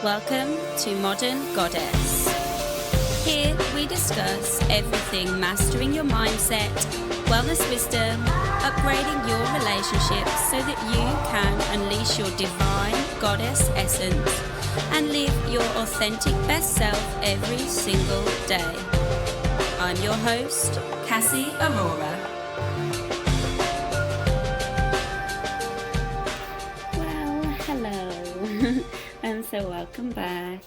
Welcome to Modern Goddess. Here we discuss everything mastering your mindset, wellness wisdom, upgrading your relationships so that you can unleash your divine goddess essence and live your authentic best self every single day. I'm your host, Cassie Aurora. So welcome back,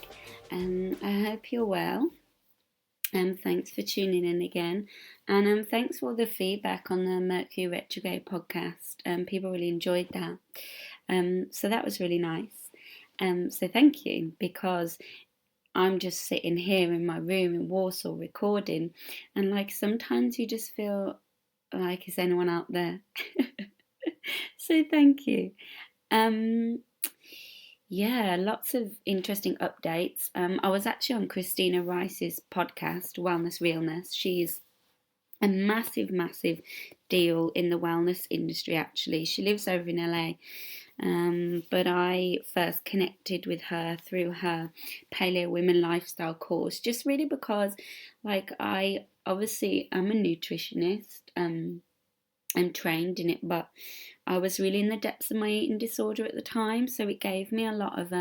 and I hope you're well, and thanks for tuning in again, and thanks for the feedback on the Mercury Retrograde podcast. People really enjoyed that, so that was really nice, so thank you, because I'm just sitting here in my room in Warsaw recording, and like sometimes you just feel like, is anyone out there? So thank you. Yeah, lots of interesting updates. I was actually on Christina Rice's podcast, Wellness Realness. She's a massive deal in the wellness industry, actually. She lives over in LA, but I first connected with her through her Paleo Women Lifestyle course, just really because, like, I'm a nutritionist, and trained in it, but I was really in the depths of my eating disorder at the time, so it gave me a lot of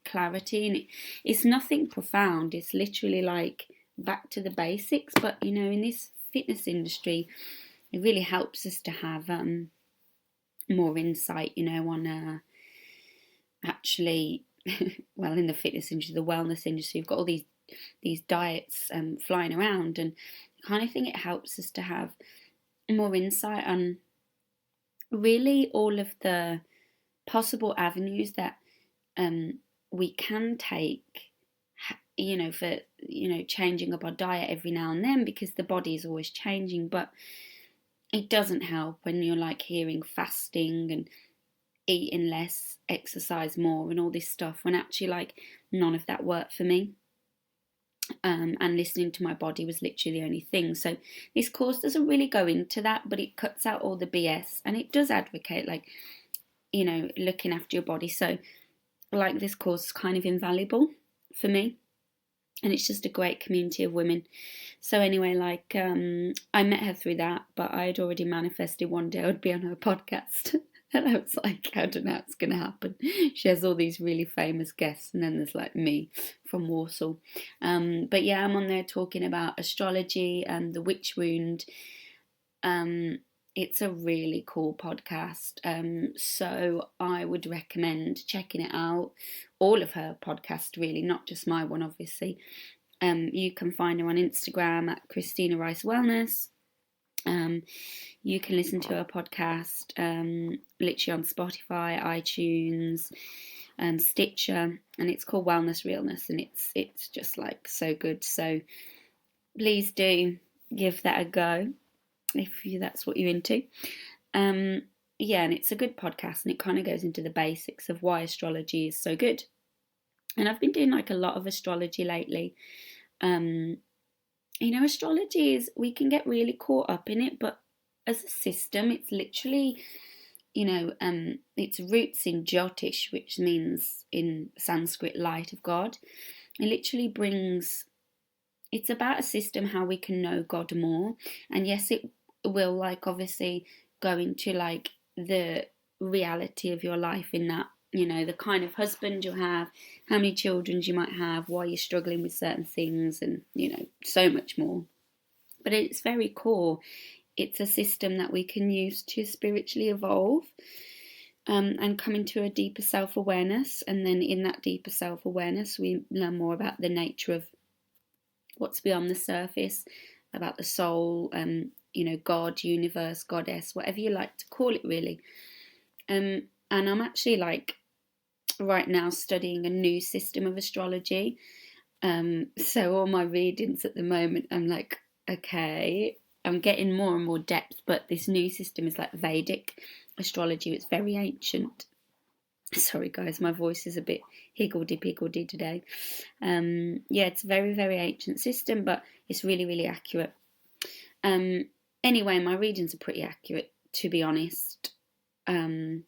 clarity, and it's nothing profound. It's literally like back to the basics, but you know, in this fitness industry, it really helps us to have more insight, you know, on actually, well, in the fitness industry, the wellness industry, you've got all these diets flying around, and the kind of thing it helps us to have more insight on really all of the possible avenues that we can take, you know, for, you know, changing up our diet every now and then, because the body is always changing. But it doesn't help when you're like hearing fasting and eating less, exercise more and all this stuff, when actually like none of that worked for me. And listening to my body was literally the only thing. So this course doesn't really go into that, but it cuts out all the BS, and it does advocate, like, you know, looking after your body. So like, this course is kind of invaluable for me, and it's just a great community of women. So anyway, like, I met her through that, but I had already manifested one day I would be on her podcast. And I was like, I don't know how it's going to happen. She has all these really famous guests, and then there's like me from Warsaw. But yeah, I'm on there talking about astrology and the witch wound. It's a really cool podcast. So I would recommend checking it out. All of her podcasts, really, not just my one, obviously. You can find her on Instagram at Christina Rice Wellness. You can listen to her podcast literally on Spotify, iTunes, Stitcher, and it's called Wellness Realness, and it's just like so good. So please do give that a go if that's what you're into. Yeah, and it's a good podcast, and it kind of goes into the basics of why astrology is so good. And I've been doing like a lot of astrology lately. You know, astrology is, we can get really caught up in it, but as a system, it's literally, you know, its roots in Jyotish, which means in Sanskrit, light of God. It literally brings, it's about a system how we can know God more. And yes, it will, like, obviously go into like the reality of your life in that, you know, the kind of husband you'll have, how many children you might have, why you're struggling with certain things, and, you know, so much more. But it's very core. It's a system that we can use to spiritually evolve, and come into a deeper self-awareness. And then in that deeper self-awareness, we learn more about the nature of what's beyond the surface, about the soul, you know, God, universe, goddess, whatever you like to call it, really. And I'm actually like right now studying a new system of astrology. So all my readings at the moment, I'm like, okay, I'm getting more and more depth, but this new system is like Vedic astrology. It's very ancient. Sorry guys, my voice is a bit higgledy-piggledy today. Yeah, it's a very ancient system, but it's really accurate. Anyway, my readings are pretty accurate, to be honest. And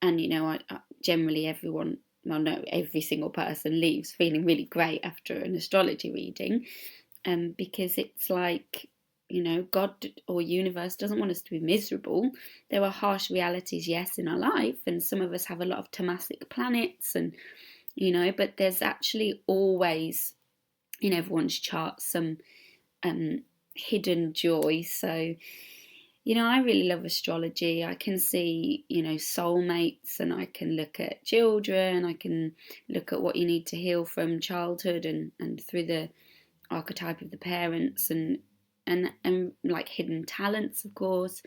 you know, I generally everyone well, no, every single person leaves feeling really great after an astrology reading, because it's like, God or universe doesn't want us to be miserable. There are harsh realities, yes, in our life, and some of us have a lot of tamasic planets, and but there's actually always in everyone's chart some hidden joy. So I really love astrology. I can see, soulmates, and I can look at children. I can look at what you need to heal from childhood and through the archetype of the parents, and like hidden talents, of course,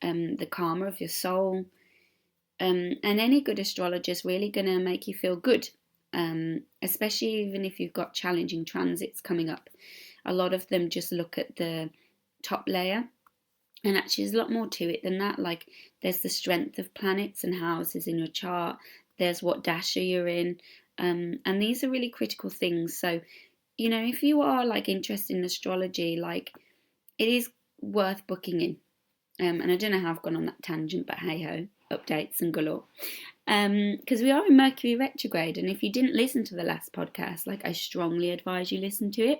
the karma of your soul. And any good astrologer is really going to make you feel good, especially even if you've got challenging transits coming up. A lot of them just look at the top layer, and actually there's a lot more to it than that. Like, there's the strength of planets and houses in your chart. There's what dasha you're in, and these are really critical things. So, if you are like interested in astrology, like, it is worth booking in. And I don't know how I've gone on that tangent, but hey ho, updates and galore. Because we are in Mercury retrograde, and if you didn't listen to the last podcast, like, I strongly advise you listen to it.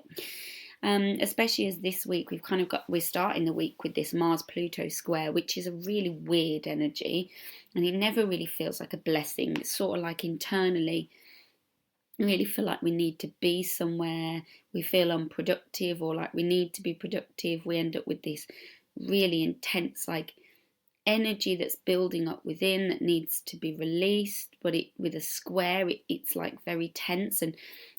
Especially as this week we're starting the week with this Mars-Pluto square, which is a really weird energy, and it never really feels like a blessing. It's sort of like internally we really feel like we need to be somewhere, we feel unproductive, or like we need to be productive. We end up with this really intense like energy that's building up within that needs to be released, but with a square it's like very tense, and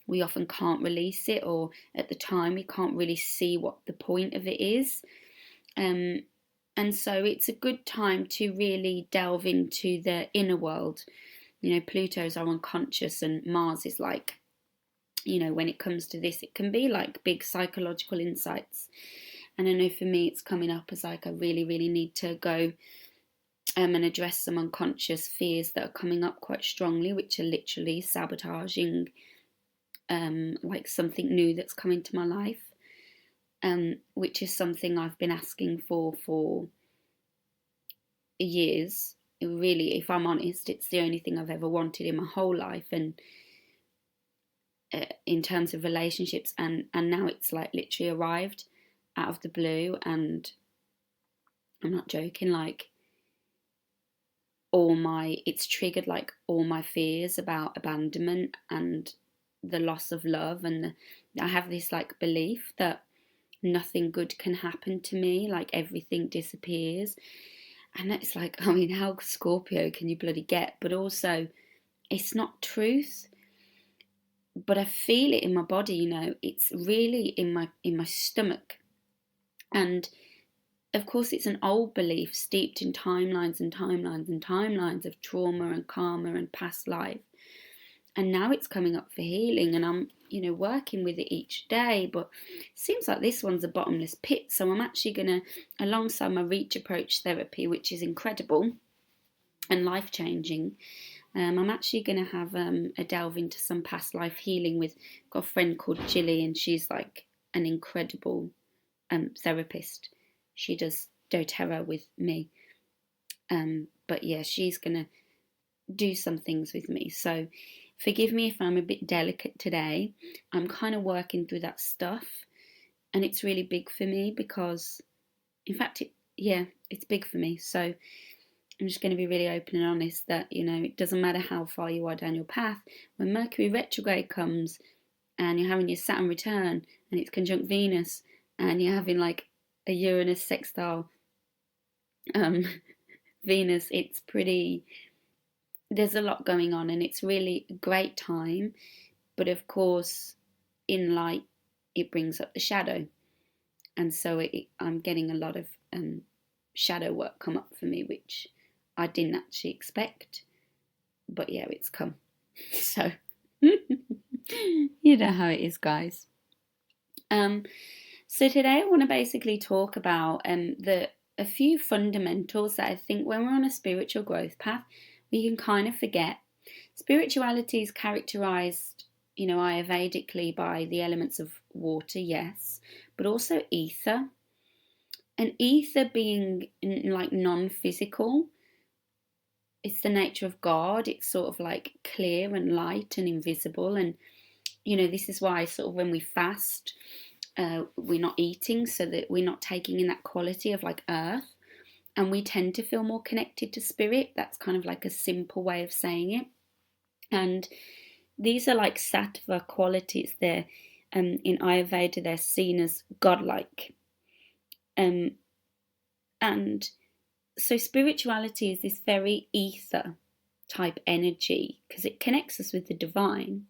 we often can't release it, or at the time we can't really see what the point of it is. And so it's a good time to really delve into the inner world. Pluto's our unconscious, and Mars is like, when it comes to this, it can be like big psychological insights. And I know for me it's coming up as like I really, really need to go and address some unconscious fears that are coming up quite strongly, which are literally sabotaging like something new that's coming to my life, which is something I've been asking for years. Really, if I'm honest, it's the only thing I've ever wanted in my whole life, and in terms of relationships, and now it's like literally arrived out of the blue, and I'm not joking, like it's triggered like all my fears about abandonment and the loss of love, and I have this like belief that nothing good can happen to me, like everything disappears. And it's like, I mean, how Scorpio can you bloody get? But also, it's not truth, but I feel it in my body. It's really in my stomach. And of course, it's an old belief steeped in timelines and timelines and timelines of trauma and karma and past life. And now it's coming up for healing, and I'm, working with it each day. But it seems like this one's a bottomless pit. So I'm actually going to, alongside my Reach Approach therapy, which is incredible and life-changing, I'm actually going to have a delve into some past life healing with, I've got a friend called Jilly, and she's like an incredible therapist. She does doTERRA with me. But yeah, she's going to do some things with me. So forgive me if I'm a bit delicate today. I'm kind of working through that stuff, and it's really big for me because, in fact, it's big for me. So I'm just going to be really open and honest that, it doesn't matter how far you are down your path. When Mercury retrograde comes and you're having your Saturn return and it's conjunct Venus, and you're having like a Uranus sextile Venus, it's pretty, there's a lot going on, and it's really a great time. But of course, in light, it brings up the shadow. And so I'm getting a lot of shadow work come up for me, which I didn't actually expect. But yeah, it's come. So, you know how it is, guys. So today I want to basically talk about a few fundamentals that I think when we're on a spiritual growth path, we can kind of forget. Spirituality is characterized, Ayurvedically by the elements of water, yes, but also ether. And ether being like non-physical, it's the nature of God. It's sort of like clear and light and invisible. And, this is why sort of when we fast, we're not eating, so that we're not taking in that quality of like earth. And we tend to feel more connected to spirit. That's kind of like a simple way of saying it. And these are like sattva qualities. They're in Ayurveda, they're seen as godlike. And so spirituality is this very ether type energy because it connects us with the divine.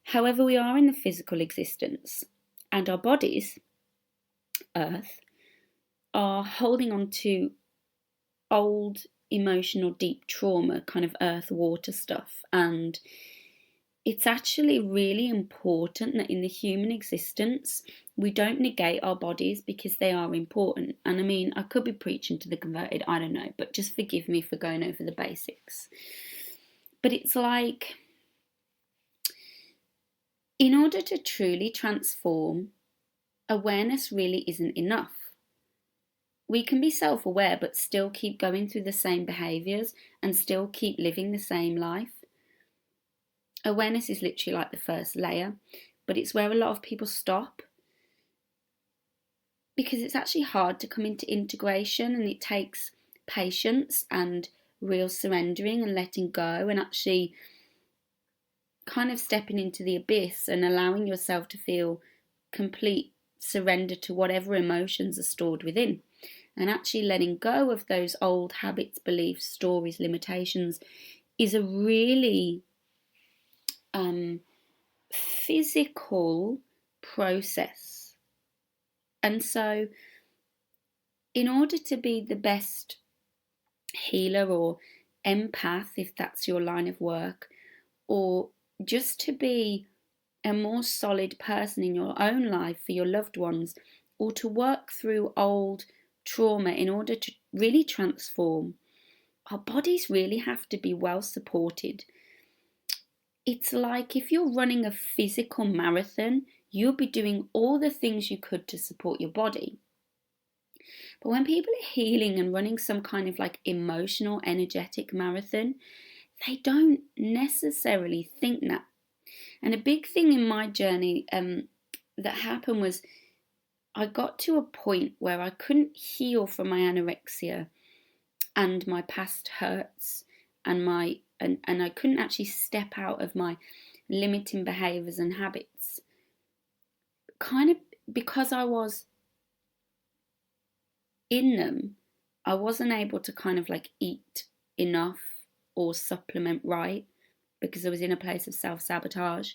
However, we are in the physical existence, and our bodies, earth, are holding on to old emotional deep trauma, kind of earth water stuff. And it's actually really important that in the human existence we don't negate our bodies, because they are important. And I mean, I could be preaching to the converted, I don't know, but just forgive me for going over the basics. But it's like, in order to truly transform, awareness really isn't enough. We can be self-aware but still keep going through the same behaviours and still keep living the same life. Awareness is literally like the first layer, but it's where a lot of people stop, because it's actually hard to come into integration, and it takes patience and real surrendering and letting go, and actually kind of stepping into the abyss and allowing yourself to feel complete surrender to whatever emotions are stored within, and actually letting go of those old habits, beliefs, stories, limitations is a really physical process. And so in order to be the best healer or empath, if that's your line of work, or just to be a more solid person in your own life for your loved ones, or to work through old trauma in order to really transform, our bodies really have to be well supported. It's like if you're running a physical marathon, you'll be doing all the things you could to support your body. But when people are healing and running some kind of like emotional, energetic marathon, they don't necessarily think that. And a big thing in my journey that happened was I got to a point where I couldn't heal from my anorexia and my past hurts and I couldn't actually step out of my limiting behaviours and habits, kind of because I was in them. I wasn't able to kind of like eat enough or supplement right, because I was in a place of self-sabotage.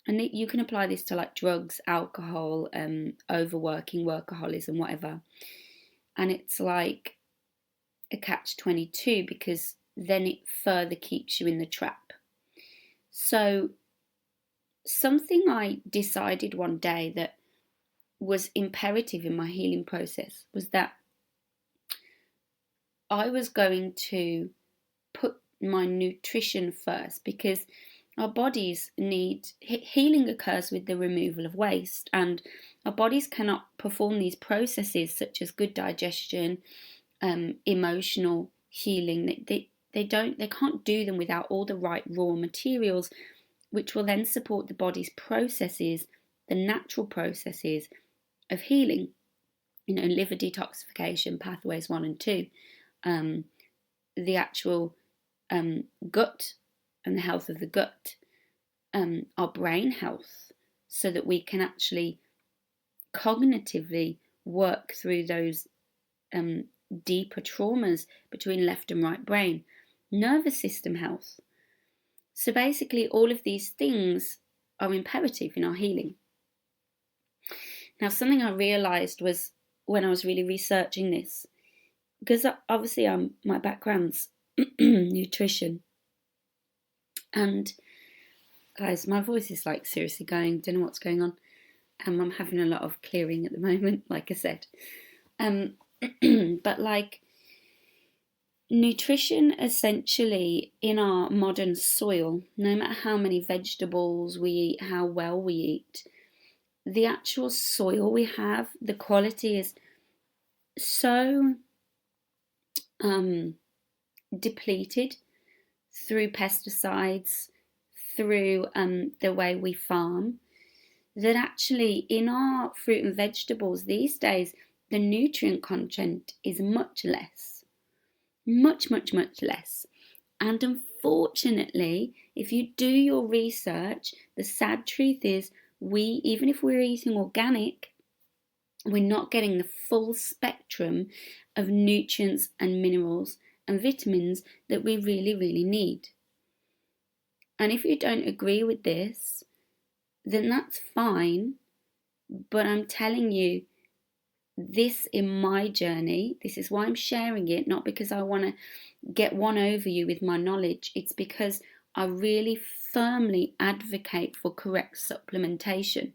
And you can apply this to like drugs, alcohol, overworking, workaholism, whatever. And it's like a catch-22, because then it further keeps you in the trap. So something I decided one day that was imperative in my healing process was that I was going to put my nutrition first, because our bodies need healing occurs with the removal of waste, and our bodies cannot perform these processes such as good digestion, emotional healing. They can't do them without all the right raw materials, which will then support the body's processes, the natural processes of healing. Liver detoxification, pathways 1 and 2, the actual gut and the health of the gut, our brain health, so that we can actually cognitively work through those deeper traumas between left and right brain, nervous system health. So basically all of these things are imperative in our healing. Now, something I realised was when I was really researching this, because obviously my background's nutrition, and guys, my voice is like seriously going, don't know what's going on. I'm having a lot of clearing at the moment, like I said. But like nutrition, essentially in our modern soil, no matter how many vegetables we eat, how well we eat, the actual soil we have, the quality is so depleted through pesticides, through the way we farm, that actually in our fruit and vegetables these days, the nutrient content is much less. Much, much, much less. And unfortunately, if you do your research, the sad truth is even if we're eating organic, we're not getting the full spectrum of nutrients and minerals and vitamins that we really, really need. And if you don't agree with this, then that's fine. But I'm telling you, this in my journey, this is why I'm sharing it, not because I want to get one over you with my knowledge. It's because I really firmly advocate for correct supplementation.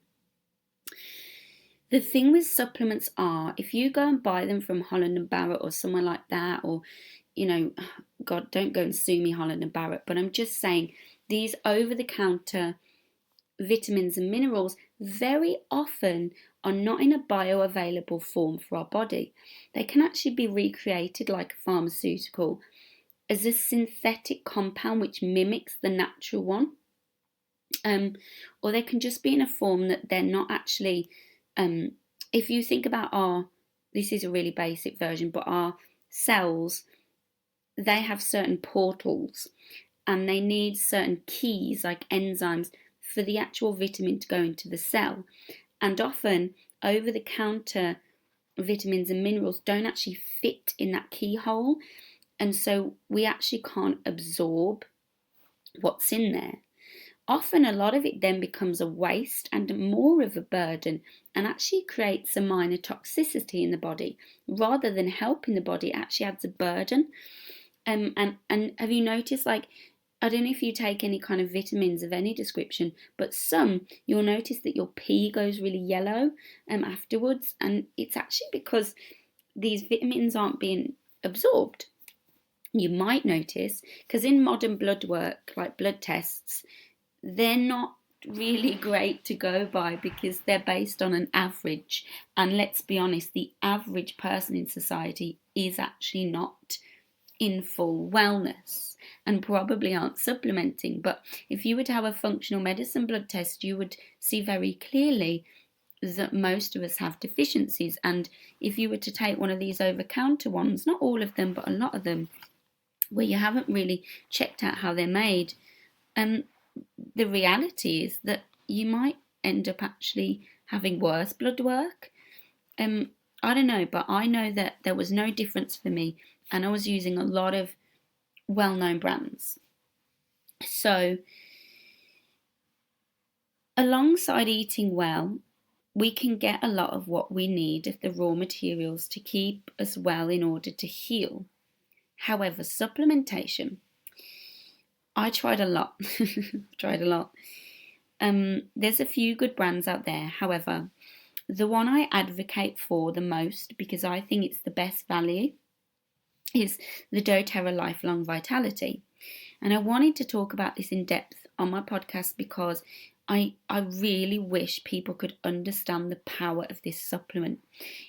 The thing with supplements are, if you go and buy them from Holland & Barrett or somewhere like that, or, God, don't go and sue me, Holland & Barrett, but I'm just saying, these over-the-counter vitamins and minerals very often are not in a bioavailable form for our body. They can actually be recreated like a pharmaceutical as a synthetic compound which mimics the natural one. Or they can just be in a form that they're not actually, if you think about this is a really basic version, but our cells, they have certain portals and they need certain keys like enzymes for the actual vitamin to go into the cell. And often over-the-counter vitamins and minerals don't actually fit in that keyhole. And so we actually can't absorb what's in there. Often a lot of it then becomes a waste and more of a burden and actually creates a minor toxicity in the body. Rather than helping the body, it actually adds a burden. And have you noticed, like, I don't know if you take any kind of vitamins of any description, but some, you'll notice that your pee goes really yellow afterwards. And it's actually because these vitamins aren't being absorbed. You might notice, because in modern blood work, like blood tests, they're not really great to go by because they're based on an average. And let's be honest, the average person in society is actually not in full wellness and probably aren't supplementing. But if you were to have a functional medicine blood test, you would see very clearly that most of us have deficiencies. And if you were to take one of these over-counter ones, not all of them, but a lot of them, where you haven't really checked out how they're made, the reality is that you might end up actually having worse blood work. I don't know, but I know that there was no difference for me, and I was using a lot of well-known brands. So, alongside eating well, we can get a lot of what we need of the raw materials to keep us well in order to heal. However, supplementation, I tried a lot. There's a few good brands out there. However, the one I advocate for the most, because I think it's the best value, is the doTERRA Lifelong Vitality. And I wanted to talk about this in depth on my podcast because I really wish people could understand the power of this supplement.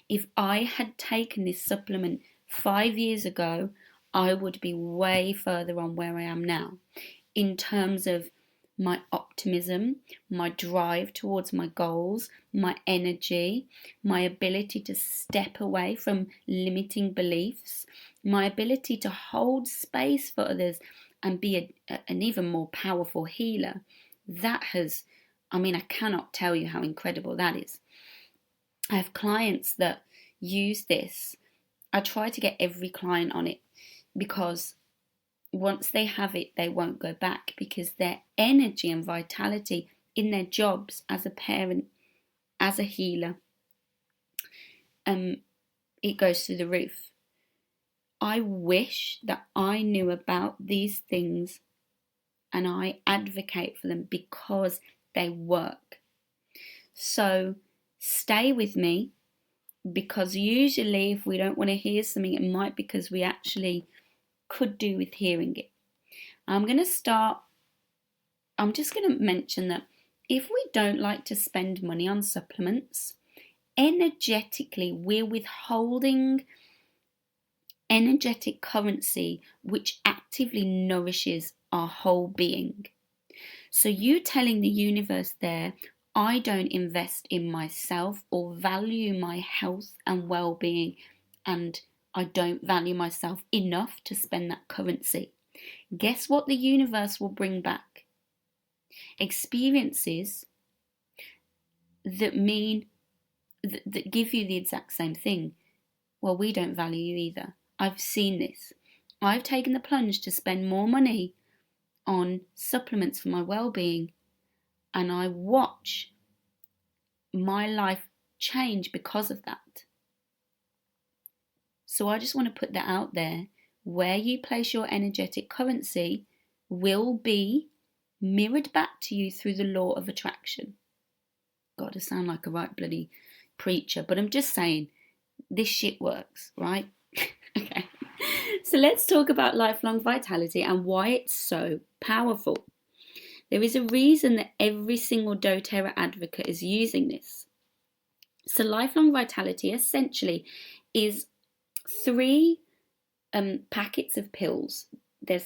If I had taken this supplement 5 years ago, I would be way further on where I am now in terms of my optimism, my drive towards my goals, my energy, my ability to step away from limiting beliefs, my ability to hold space for others and be an even more powerful healer. That has, I cannot tell you how incredible that is. I have clients that use this. I try to get every client on it because once they have it, they won't go back, because their energy and vitality in their jobs as a parent, as a healer, it goes through the roof. I wish that I knew about these things, and I advocate for them because they work. So stay with me, because usually if we don't want to hear something, it might be because we actually could do with hearing it. I'm just going to mention that if we don't like to spend money on supplements, energetically we're withholding energetic currency which actively nourishes our whole being. So you telling the universe there, I don't invest in myself or value my health and well-being, and I don't value myself enough to spend that currency. Guess what the universe will bring back? Experiences that mean that give you the exact same thing. Well, we don't value you either. I've seen this. I've taken the plunge to spend more money on supplements for my well-being, and I watch my life change because of that. So I just want to put that out there. Where you place your energetic currency will be mirrored back to you through the law of attraction. God, I sound like a right bloody preacher, but I'm just saying, this shit works, right? Okay. So let's talk about lifelong vitality and why it's so powerful. There is a reason that every single doTERRA advocate is using this. So lifelong vitality essentially is 3 packets of pills. They're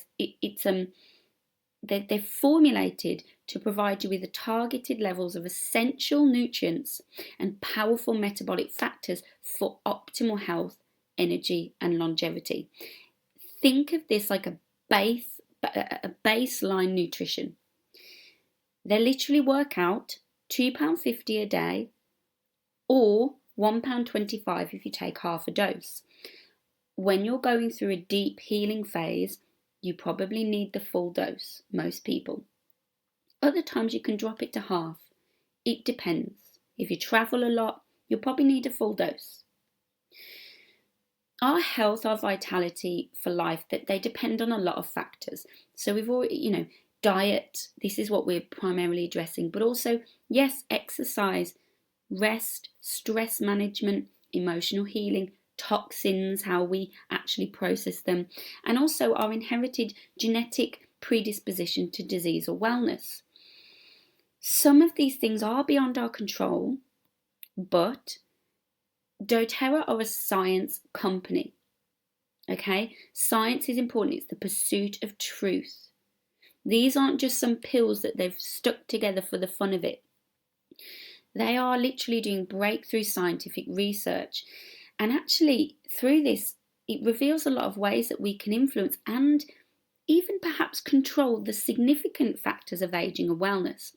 formulated to provide you with the targeted levels of essential nutrients and powerful metabolic factors for optimal health, energy, and longevity. Think of this like a baseline nutrition. They literally work out £2.50 a day or £1.25 if you take half a dose. When you're going through a deep healing phase, you probably need the full dose, most people. Other times you can drop it to half. It depends. If you travel a lot, you'll probably need a full dose. Our health, our vitality for life, that they depend on a lot of factors. So we've already, diet, this is what we're primarily addressing, but also, yes, exercise, rest, stress management, emotional healing, toxins, how we actually process them, and also our inherited genetic predisposition to disease or wellness. Some of these things are beyond our control, but doTERRA are a science company. Okay, science is important. It's the pursuit of truth. These aren't just some pills that they've stuck together for the fun of it. They are literally doing breakthrough scientific research. And actually, through this, it reveals a lot of ways that we can influence and even perhaps control the significant factors of aging and wellness.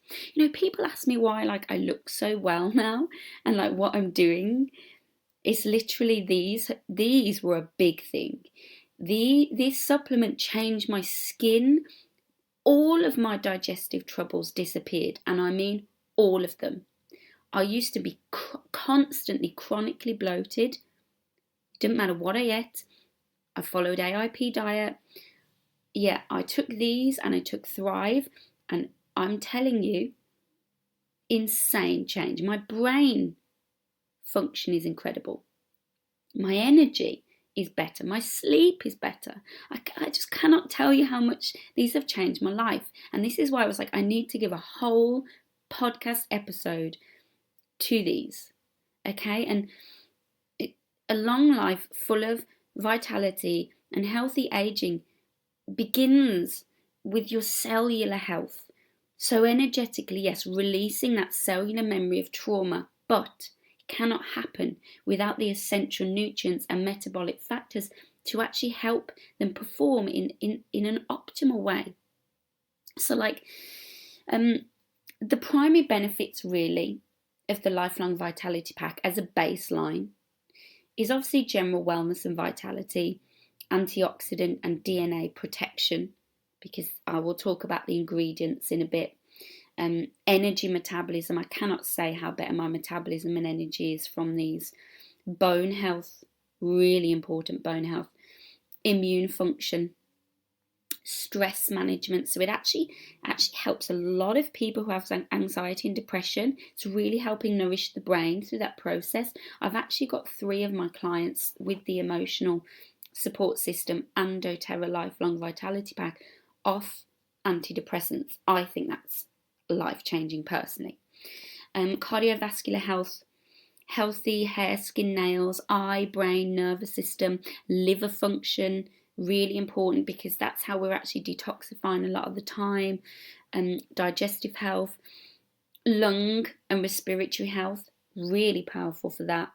People ask me why I look so well now and what I'm doing. It's literally these were a big thing. This supplement changed my skin. All of my digestive troubles disappeared, and I mean all of them. I used to be constantly chronically bloated. Didn't matter what I ate. I followed AIP diet. Yeah, I took these and I took Thrive, and I'm telling you, insane change. My brain function is incredible. My energy is better. My sleep is better. I just cannot tell you how much these have changed my life. And this is why I was I need to give a whole podcast episode to these. Okay? And a long life full of vitality and healthy aging begins with your cellular health. So energetically, yes, releasing that cellular memory of trauma, but it cannot happen without the essential nutrients and metabolic factors to actually help them perform in an optimal way. So the primary benefits really of the Lifelong Vitality Pack as a baseline is obviously general wellness and vitality, antioxidant and DNA protection, because I will talk about the ingredients in a bit. Energy metabolism, I cannot say how better my metabolism and energy is from these. Bone health, really important bone health. Immune function, stress management. So it actually helps a lot of people who have anxiety and depression. It's really helping nourish the brain through that process. I've actually got 3 of my clients with the emotional support system and doTERRA Lifelong Vitality Pack off antidepressants. I think that's life-changing personally. Cardiovascular health, healthy hair, skin, nails, eye, brain, nervous system, liver function, really important because that's how we're actually detoxifying a lot of the time. Digestive health, lung and respiratory health, really powerful for that.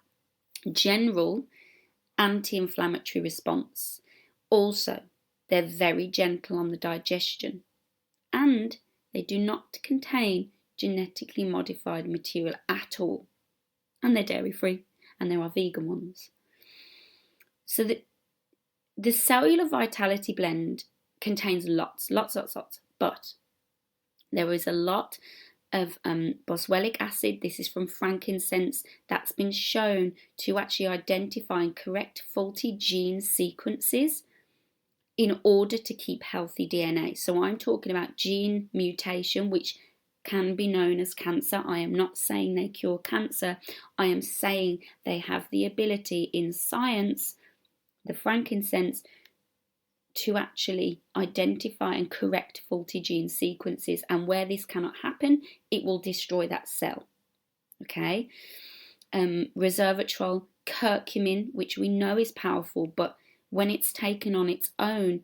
General anti-inflammatory response. Also, they're very gentle on the digestion, and they do not contain genetically modified material at all. And they're dairy free, and there are vegan ones. So the cellular vitality blend contains lots, but there is a lot of boswellic acid. This is from frankincense, that's been shown to actually identify and correct faulty gene sequences in order to keep healthy DNA. So I'm talking about gene mutation, which can be known as cancer. I am not saying they cure cancer. I am saying they have the ability in science, the frankincense, to actually identify and correct faulty gene sequences. And where this cannot happen, it will destroy that cell. Okay? Resveratrol, curcumin, which we know is powerful, but when it's taken on its own,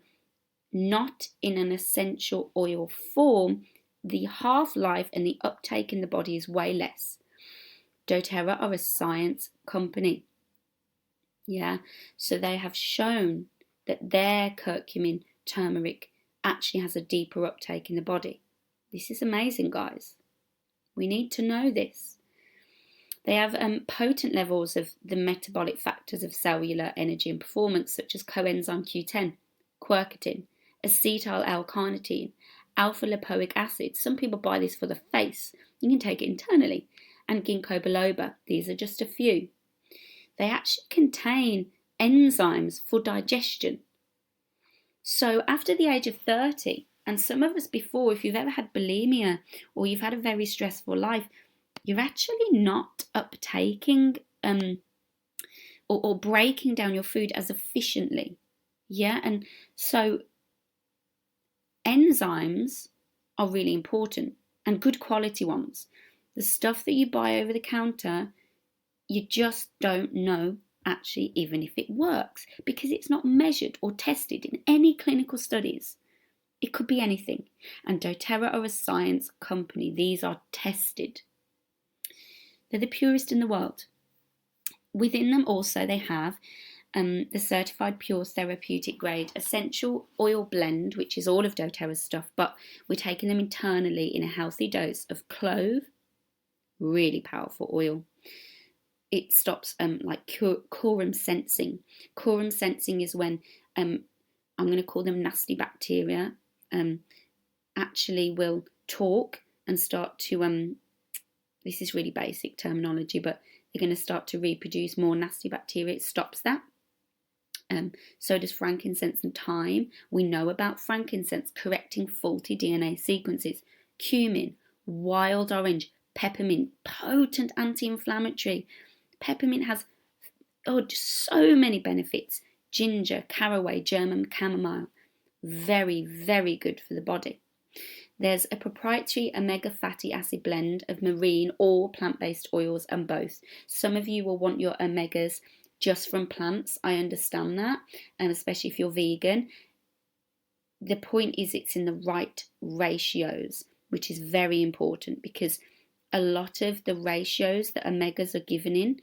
not in an essential oil form, the half-life and the uptake in the body is way less. doTERRA are a science company. Yeah, so they have shown that their curcumin turmeric actually has a deeper uptake in the body. This is amazing, guys. We need to know this. They have potent levels of the metabolic factors of cellular energy and performance, such as coenzyme Q10, quercetin, acetyl L-carnitine, alpha-lipoic acid. Some people buy this for the face. You can take it internally. And ginkgo biloba. These are just a few. They actually contain enzymes for digestion. So after the age of 30, and some of us before, if you've ever had bulimia or you've had a very stressful life, you're actually not uptaking or breaking down your food as efficiently. Yeah, and so enzymes are really important, and good quality ones. The stuff that you buy over the counter, you just don't know actually even if it works because it's not measured or tested in any clinical studies. It could be anything. And doTERRA are a science company. These are tested. They're the purest in the world. Within them also they have the certified pure therapeutic grade essential oil blend, which is all of doTERRA's stuff, but we're taking them internally in a healthy dose of clove, really powerful oil. It stops like quorum sensing. Quorum sensing is when I'm going to call them nasty bacteria actually will talk and start to this is really basic terminology, but they're going to start to reproduce more nasty bacteria. It stops that. So does frankincense and thyme. We know about frankincense correcting faulty DNA sequences. Cumin, wild orange, peppermint, potent anti-inflammatory. Peppermint has just so many benefits. Ginger, caraway, German chamomile. Very, very good for the body. There's a proprietary omega fatty acid blend of marine or plant-based oils and both. Some of you will want your omegas just from plants. I understand that, and especially if you're vegan. The point is it's in the right ratios, which is very important because a lot of the ratios that omegas are given in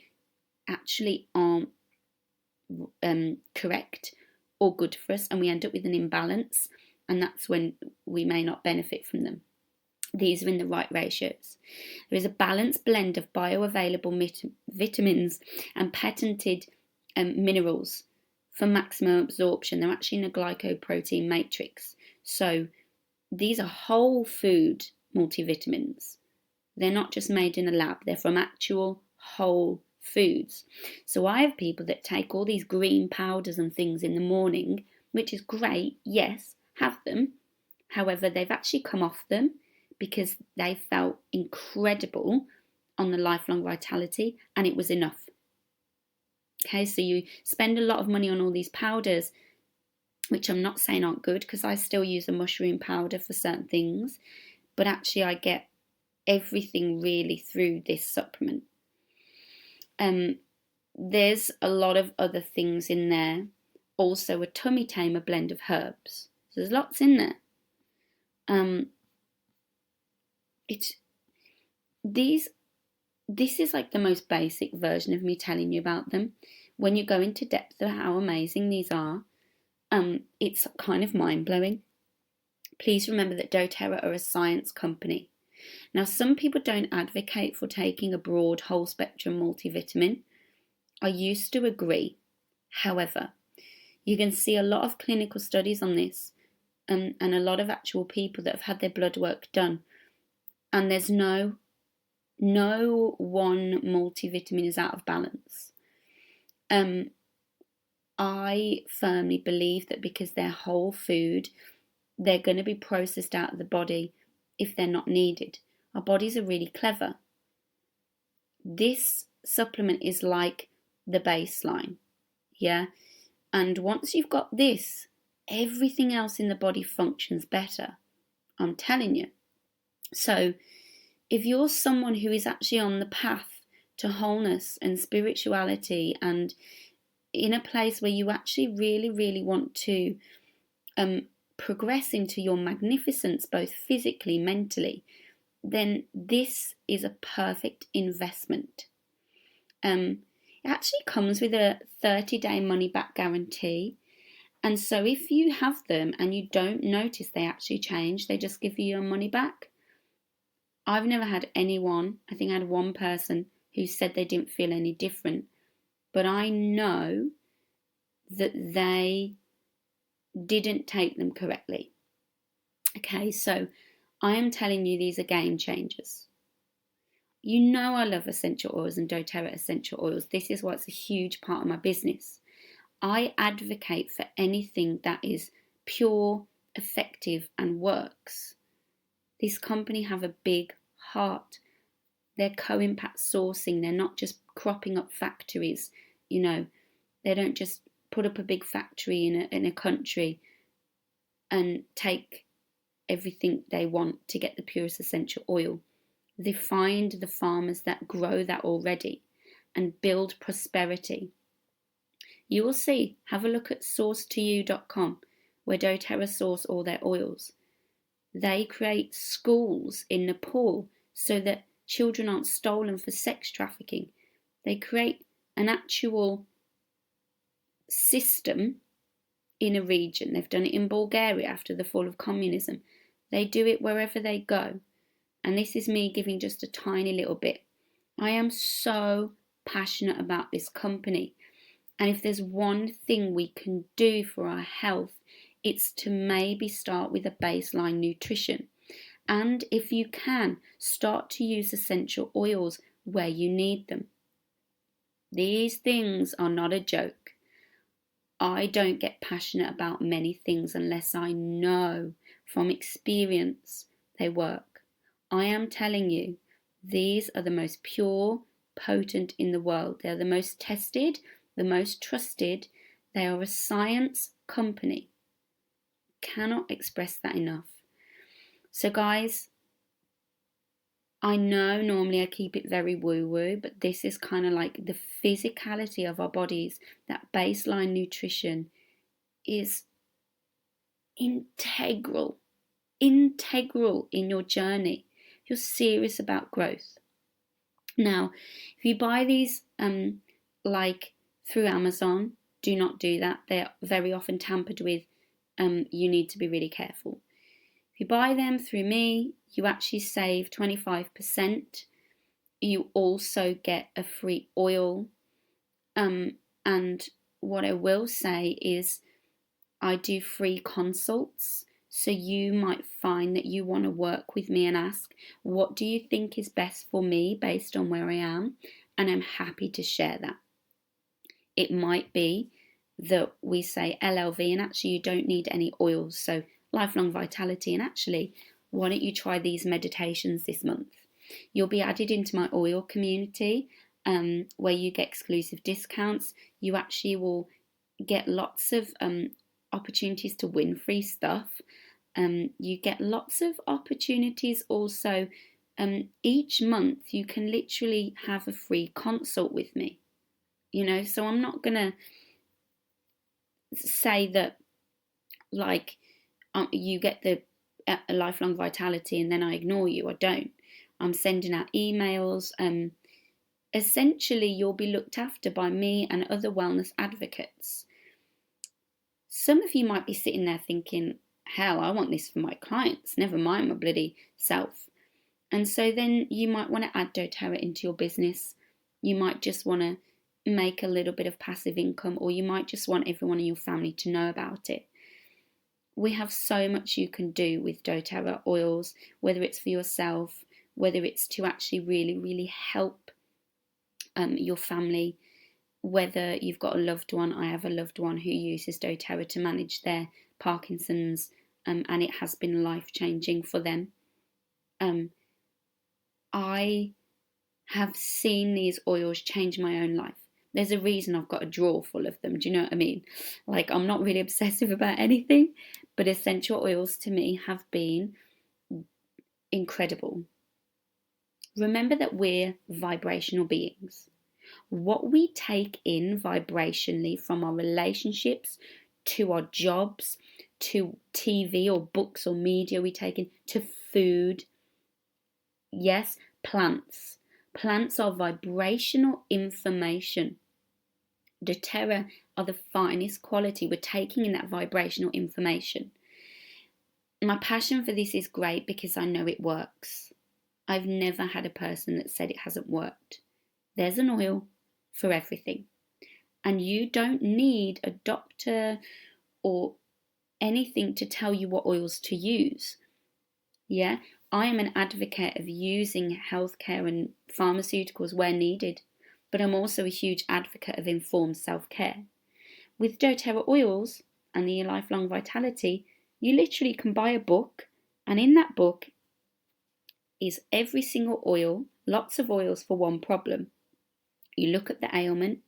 actually aren't correct or good for us, and we end up with an imbalance, and that's when we may not benefit from them. These are in the right ratios. There is a balanced blend of bioavailable vitamins and patented minerals for maximum absorption. They're actually in a glycoprotein matrix. So these are whole food multivitamins. They're not just made in a lab. They're from actual whole foods. So I have people that take all these green powders and things in the morning, which is great. Yes, have them. However, they've actually come off them because they felt incredible on the lifelong vitality, and it was enough. Okay, so you spend a lot of money on all these powders, which I'm not saying aren't good, because I still use a mushroom powder for certain things, but actually I get everything really through this supplement. There's a lot of other things in there. Also, a tummy tamer blend of herbs. So there's lots in there. It's these. This is like the most basic version of me telling you about them. When you go into depth of how amazing these are, it's kind of mind-blowing. Please remember that doTERRA are a science company. Now, some people don't advocate for taking a broad whole-spectrum multivitamin. I used to agree. However, you can see a lot of clinical studies on this, and a lot of actual people that have had their blood work done, and there's no one multivitamin is out of balance. I firmly believe that because they're whole food, they're going to be processed out of the body if they're not needed. Our bodies are really clever. This supplement is like the baseline, yeah? And once you've got this, everything else in the body functions better. I'm telling you. So if you're someone who is actually on the path to wholeness and spirituality, and in a place where you actually really, really want to progress into your magnificence, both physically, mentally, then this is a perfect investment. It actually comes with a 30-day money-back guarantee. And so if you have them and you don't notice they actually change, they just give you your money back. I've never had anyone, I think I had one person who said they didn't feel any different. But I know that they didn't take them correctly. Okay, so I am telling you these are game changers. You know I love essential oils and doTERRA essential oils. This is why it's a huge part of my business. I advocate for anything that is pure, effective, and works. This company have a big heart. They're co-impact sourcing. They're not just cropping up factories. You know, they don't just put up a big factory in a country and take everything they want to get the purest essential oil. They find the farmers that grow that already and build prosperity. You will see, have a look at source2you.com, where doTERRA source all their oils. They create schools in Nepal so that children aren't stolen for sex trafficking. They create an actual system in a region. They've done it in Bulgaria after the fall of communism. They do it wherever they go. And this is me giving just a tiny little bit. I am so passionate about this company. And if there's one thing we can do for our health, it's to maybe start with a baseline nutrition. And if you can, start to use essential oils where you need them. These things are not a joke. I don't get passionate about many things unless I know from experience they work. I am telling you, these are the most pure, potent in the world. They're the most tested, the most trusted. They are a science company. Cannot express that enough. So guys, I know normally I keep it very woo-woo, but this is kind of like the physicality of our bodies. That baseline nutrition is integral in your journey. If you're serious about growth. Now, if you buy these like through Amazon, do not do that. They're very often tampered with. You need to be really careful. If you buy them through me, you actually save 25%. You also get a free oil. And what I will say is I do free consults. So you might find that you want to work with me and ask, what do you think is best for me based on where I am? And I'm happy to share that. It might be that we say LLV and actually you don't need any oils. So lifelong vitality, and actually, why don't you try these meditations this month? You'll be added into my oil community where you get exclusive discounts. You actually will get lots of opportunities to win free stuff. You get lots of opportunities also each month you can literally have a free consult with me. So I'm not gonna say that like you get the lifelong vitality and then I ignore you. I don't. I'm sending out emails. Essentially, you'll be looked after by me and other wellness advocates. Some of you might be sitting there thinking, hell, I want this for my clients, never mind my bloody self. And so then you might want to add doTERRA into your business. You might just want to make a little bit of passive income, or you might just want everyone in your family to know about it. We have so much you can do with doTERRA oils, whether it's for yourself, whether it's to actually really, really help your family, whether you've got a loved one. I have a loved one who uses doTERRA to manage their Parkinson's, and it has been life-changing for them. I have seen these oils change my own life. There's a reason I've got a drawer full of them. Do you know what I mean? Like, I'm not really obsessive about anything, but essential oils to me have been incredible. Remember that we're vibrational beings. What we take in vibrationally, from our relationships to our jobs, to TV or books or media we take in, to food. Yes, plants. Plants are vibrational information. doTERRA are the finest quality. We're taking in that vibrational information. My passion for this is great because I know it works. I've never had a person that said it hasn't worked. There's an oil for everything. And you don't need a doctor or anything to tell you what oils to use. Yeah, I am an advocate of using healthcare and pharmaceuticals where needed, but I'm also a huge advocate of informed self-care. With doTERRA oils and the Lifelong Vitality, you literally can buy a book, and in that book is every single oil, lots of oils for one problem. You look at the ailment,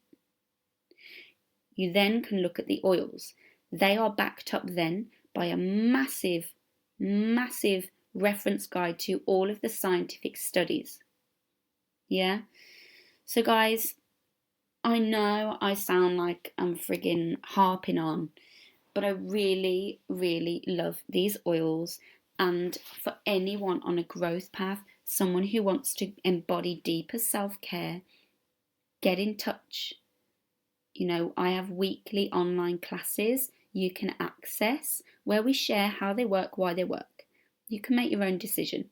you then can look at the oils. They are backed up then by a massive, massive reference guide to all of the scientific studies. Yeah? So guys, I know I sound like I'm friggin' harping on, but I really, really love these oils. And for anyone on a growth path, someone who wants to embody deeper self-care, get in touch. I have weekly online classes you can access where we share how they work, why they work. You can make your own decision.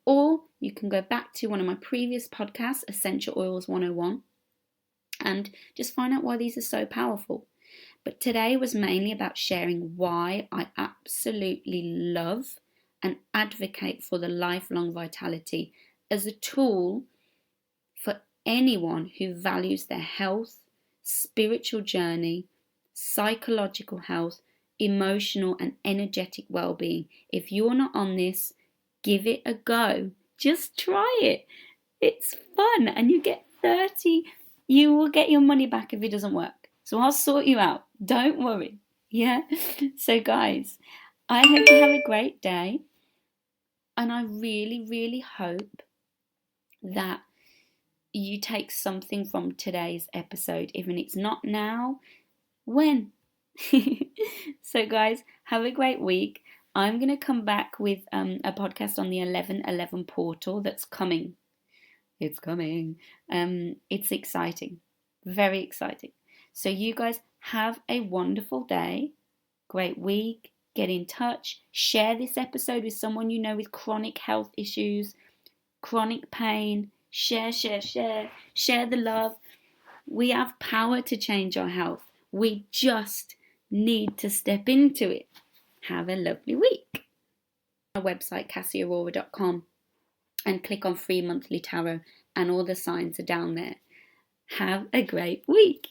Or you can go back to one of my previous podcasts, Essential Oils 101, and just find out why these are so powerful. But today was mainly about sharing why I absolutely love and advocate for the Lifelong Vitality as a tool for anyone who values their health, spiritual journey, psychological health, emotional and energetic well-being. If you're not on this, give it a go. Just try it. It's fun, and you will get your money back if it doesn't work. So I'll sort you out. Don't worry. Yeah? So guys, I hope you have a great day, and I really, really hope that you take something from today's episode, even if it's not now, when? So guys, have a great week. I'm going to come back with a podcast on the 11/11 portal that's coming. It's coming. It's exciting. Very exciting. So you guys have a wonderful day. Great week. Get in touch. Share this episode with someone you know with chronic health issues, chronic pain. Share. Share the love. We have power to change our health. We just need to step into it. Have a lovely week. My website, cassieaurora.com, and click on free monthly tarot, and all the signs are down there. Have a great week.